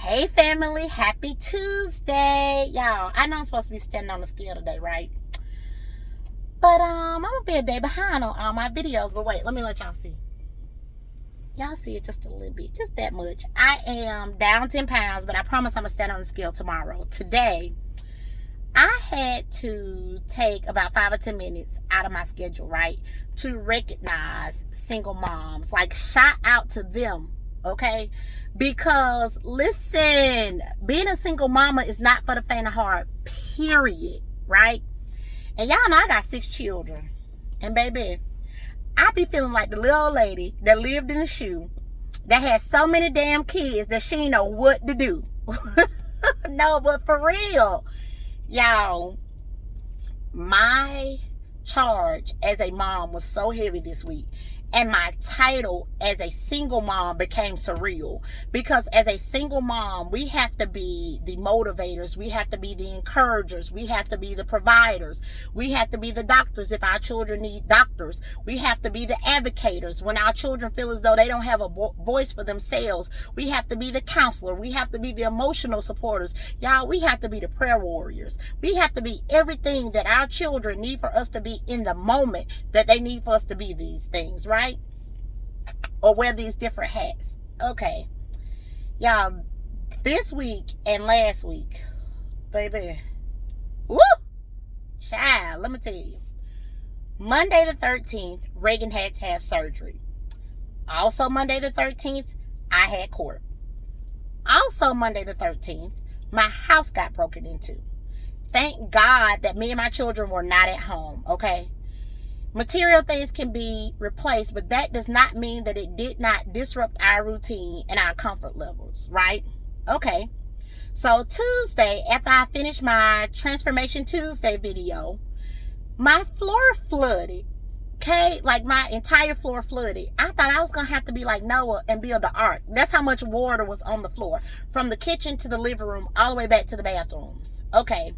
Hey family, happy Tuesday. Y'all, I know I'm supposed to be standing on the scale today, right? But I'm gonna be a day behind on all my videos. But wait, let me let y'all see. Y'all see it just a little bit, just that much. I am down 10 pounds, but I promise I'm gonna stand on the scale tomorrow. Today, I had to take about 5 or 10 minutes out of my schedule, right? To recognize single moms. Like, shout out to them, okay? Because listen, being a single mama is not for the faint of heart, period, right? And y'all know I got 6 children. And baby, I be feeling like the little old lady that lived in a shoe that had so many damn kids that she didn't know what to do. No, but for real, y'all, my charge as a mom was so heavy this week. And my title as a single mom became surreal, because as a single mom, we have to be the motivators. We have to be the encouragers. We have to be the providers. We have to be the doctors if our children need doctors. We have to be the advocators when our children feel as though they don't have a voice for themselves. We have to be the counselor. We have to be the emotional supporters. Y'all, we have to be the prayer warriors. We have to be everything that our children need for us to be in the moment that they need for us to be these things, right? Or wear these different hats. Okay. Y'all, this week and last week, baby, woo! Child, let me tell you. Monday the 13th, Reagan had to have surgery. Also Monday the 13th, I had court. Also Monday the 13th, my house got broken into. Thank God that me and my children were not at home, okay? Material things can be replaced, but that does not mean that it did not disrupt our routine and our comfort levels, right? Okay. So Tuesday, after I finished my Transformation Tuesday video, my floor flooded. Okay? Like my entire floor flooded. I thought I was going to have to be like Noah and build the ark. That's how much water was on the floor. From the kitchen to the living room, all the way back to the bathrooms. Okay.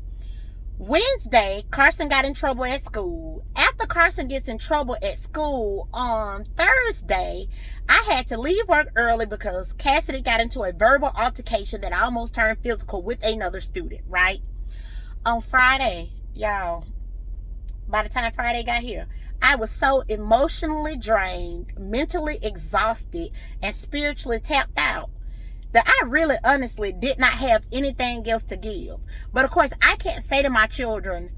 Wednesday, Carson got in trouble at school. After Carson gets in trouble at school on Thursday, I had to leave work early because Cassidy got into a verbal altercation that almost turned physical with another student, right? On Friday, y'all, by the time Friday got here, I was so emotionally drained, mentally exhausted, and spiritually tapped out that I really honestly did not have anything else to give. But of course, I can't say to my children,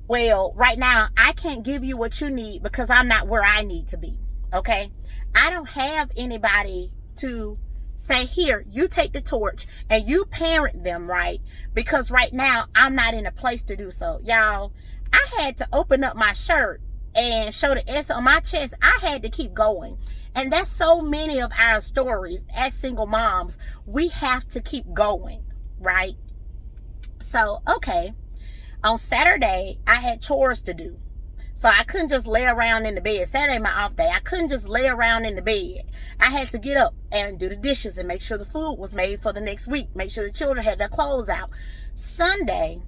well, right now, I can't give you what you need because I'm not where I need to be, okay? I don't have anybody to say, here, you take the torch and you parent them, right? Because right now, I'm not in a place to do so. Y'all, I had to open up my shirt and show the S on my chest. I had to keep going. And that's so many of our stories as single moms. We have to keep going, right? So, okay. On Saturday, I had chores to do. So I couldn't just lay around in the bed. Saturday, my off day. I couldn't just lay around in the bed. I had to get up and do the dishes and make sure the food was made for the next week. Make sure the children had their clothes out. Sunday,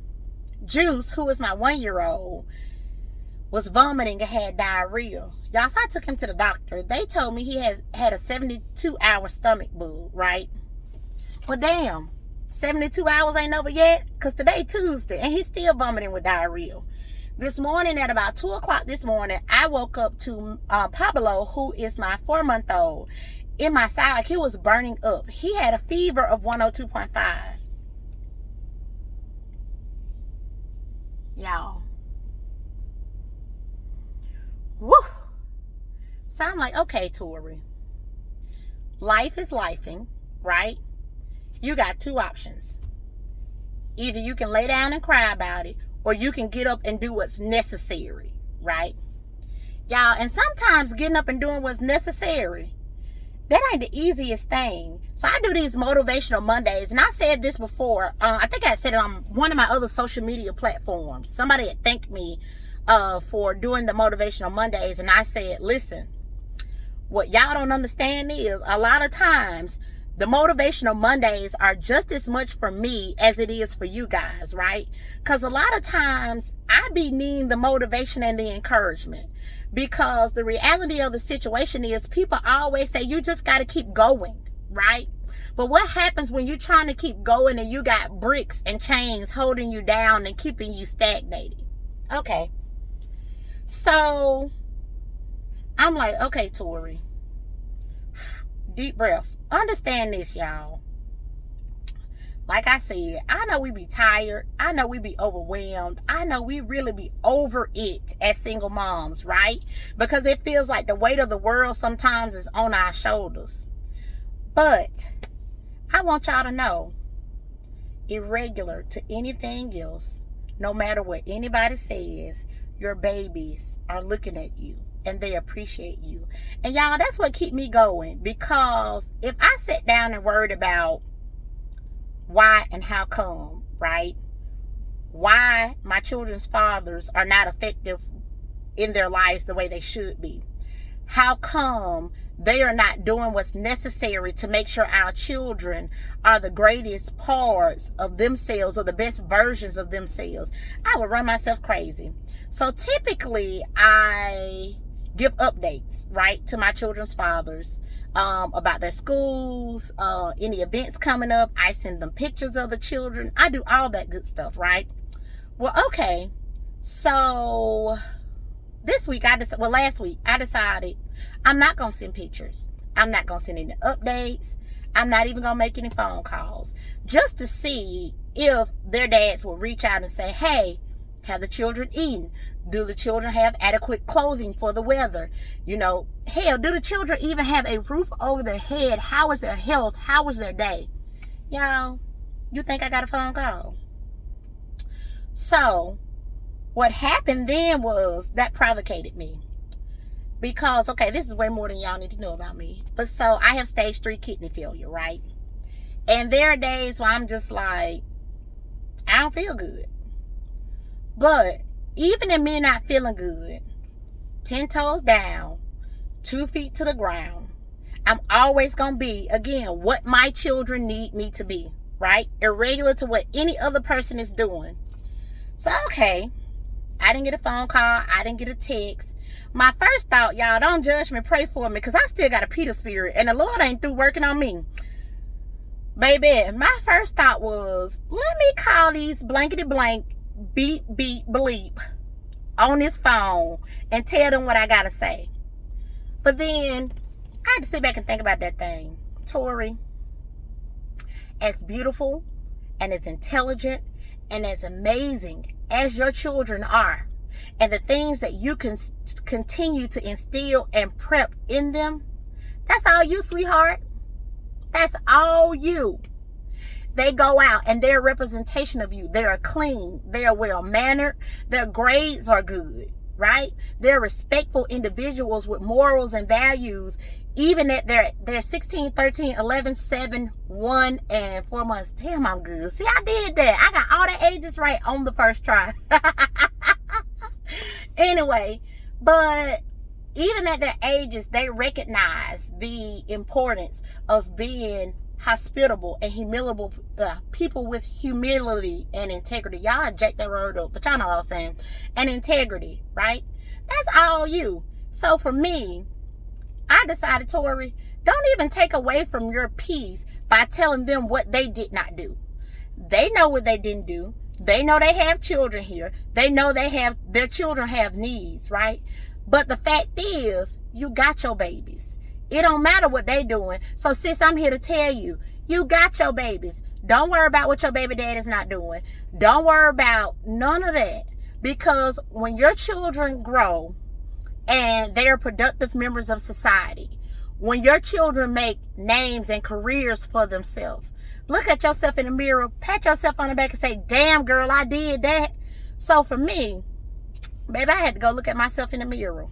Juice, who is my 1-year-old, was vomiting and had diarrhea. Y'all, so I took him to the doctor. They told me he had a 72-hour stomach bug, right? Well, damn, 72 hours ain't over yet? Because today Tuesday, and he's still vomiting with diarrhea. This morning at about 2 o'clock this morning, I woke up to Pablo, who is my 4-month-old, in my side. Like, he was burning up. He had a fever of 102.5. Y'all. Woo! So I'm like, okay, Tori, life is lifing, right? You got 2 options. Either you can lay down and cry about it, or you can get up and do what's necessary, right? Y'all, and sometimes getting up and doing what's necessary, that ain't the easiest thing. So I do these motivational Mondays, and I said this before. I think I said it on one of my other social media platforms. Somebody had thanked me for doing the motivational Mondays, and I said, listen, what y'all don't understand is a lot of times the motivational Mondays are just as much for me as it is for you guys, right? Because a lot of times I be needing the motivation and the encouragement, because the reality of the situation is people always say you just got to keep going, right? But what happens when you're trying to keep going and you got bricks and chains holding you down and keeping you stagnated? Okay. So I'm like, okay, Tori, deep breath. Understand this, y'all. Like I said, I know we be tired. I know we be overwhelmed. I know we really be over it as single moms, right? Because it feels like the weight of the world sometimes is on our shoulders. But I want y'all to know, irregular to anything else, no matter what anybody says, your babies are looking at you and they appreciate you. And y'all, that's what keep me going. Because if I sit down and worried about why and how come, right? Why my children's fathers are not effective in their lives the way they should be. How come they are not doing what's necessary to make sure our children are the greatest parts of themselves or the best versions of themselves? I would run myself crazy. So typically I give updates, right, to my children's fathers about their schools, any events coming up. I send them pictures of the children. I do all that good stuff, right? Well, okay. So last week, I decided I'm not going to send pictures. I'm not going to send any updates. I'm not even going to make any phone calls just to see if their dads will reach out and say, hey, have the children eaten? Do the children have adequate clothing for the weather? You know, hell, do the children even have a roof over their head? How is their health? How was their day? Y'all, you think I got a phone call? So what happened then was that provocated me. Because, okay, this is way more than y'all need to know about me. But so I have stage 3 kidney failure, right? And there are days where I'm just like, I don't feel good. But even in me not feeling good, 10 toes down, 2 feet to the ground, I'm always going to be, again, what my children need me to be, right? Irregular to what any other person is doing. So, okay, I didn't get a phone call. I didn't get a text. My first thought, y'all, don't judge me, pray for me, because I still got a Peter spirit, and the Lord ain't through working on me. Baby, my first thought was, let me call these blankety blank beep, beep, bleep on this phone and tell them what I gotta say. But then I had to sit back and think about that thing. Tori, as beautiful and as intelligent and as amazing as your children are, and the things that you can continue to instill and prep in them, that's all you, sweetheart. That's all you. They go out and they're a representation of you. They are clean. They are well-mannered. Their grades are good, right? They're respectful individuals with morals and values, even at their 16, 13, 11, 7, 1, and 4 months. Damn, I'm good. See, I did that. I got all the ages right on the first try. Anyway, but even at their ages, they recognize the importance of being hospitable and humility, people with humility and integrity. Y'all jack that word up, but y'all know what I'm saying. And integrity, right? That's all you. So for me, I decided, Tori, don't even take away from your peace by telling them what they did not do. They know what they didn't do. They know they have children here. They know their children have needs, right? But the fact is, you got your babies. It don't matter what they doing. So sis, I'm here to tell you, you got your babies. Don't worry about what your baby dad is not doing. Don't worry about none of that. Because when your children grow and they are productive members of society, when your children make names and careers for themselves, look at yourself in the mirror, pat yourself on the back and say, damn girl, I did that. So for me, baby, I had to go look at myself in the mirror.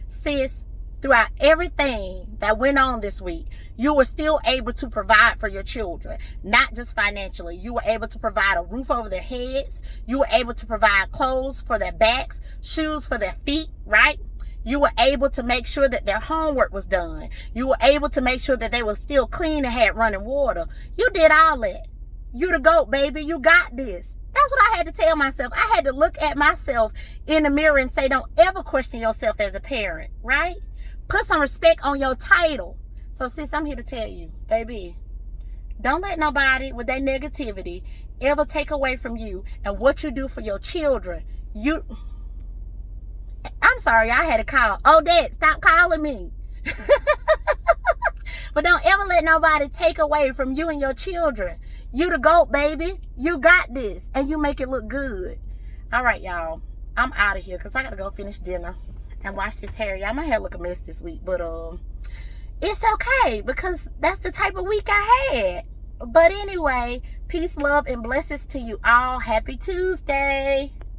Sis, throughout everything that went on this week, you were still able to provide for your children, not just financially. You were able to provide a roof over their heads. You were able to provide clothes for their backs, shoes for their feet, right? You were able to make sure that their homework was done. You were able to make sure that they were still clean and had running water. You did all that. You the GOAT, baby. You got this. That's what I had to tell myself. I had to look at myself in the mirror and say, don't ever question yourself as a parent, right? Put some respect on your title. So sis, I'm here to tell you, baby, Don't let nobody with their negativity ever take away from you and what you do for your children. I'm sorry, I had a call. Oh, Dad, stop calling me. But don't ever let nobody take away from you and your children. You the GOAT, baby. You got this. And you make it look good. All right, y'all. I'm out of here because I got to go finish dinner and wash this hair. Y'all, my hair look a mess this week. But it's okay because that's the type of week I had. But anyway, peace, love, and blessings to you all. Happy Tuesday.